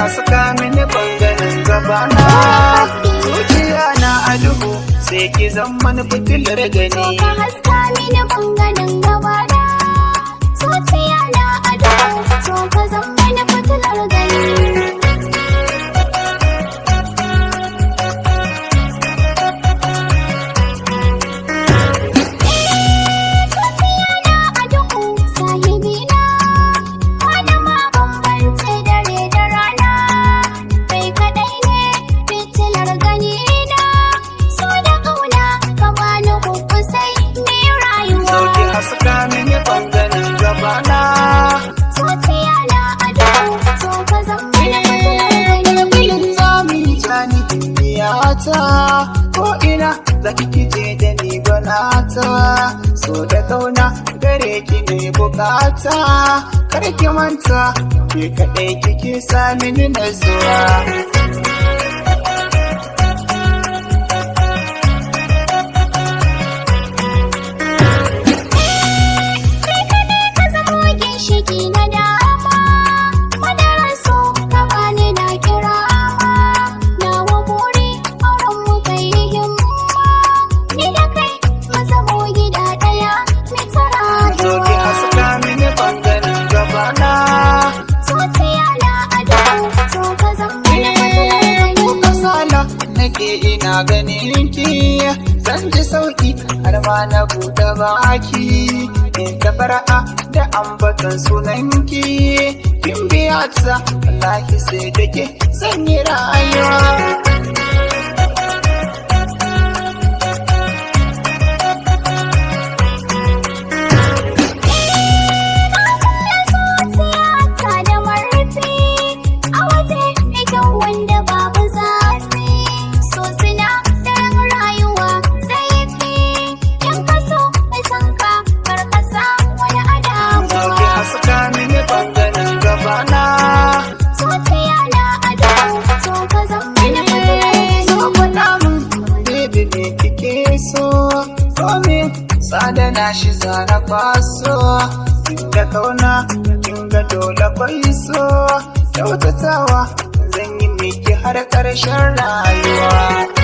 haska mini bangaren gabana. Zuciya na a duhu sai ki zama ni fitilar gani. Ka haska mini bangaren gabana. Zuciya na a duhu so ka zama ni fitilar gani. Haska mini bangaren gabana. Zuciya na a duhu so ka zama ni fitilar gani. Zami jani duniya ko ina za ki je da ni gwanata. So da kauna gare ki ne bukata. Kar ki manta ke kaɗai kike sa mini nasuwa. Ina ganin ki zan ji sauki har ma na buɗe baki in ta fara'a da ambaton sunanki kin biya ta wallahi sai da ke zan yi rayuwa. Sadana shi zana kwaso, kinga kauna, kinga dole kwai so, kyautatawa zan yi miki har ƙarshen rayuwa.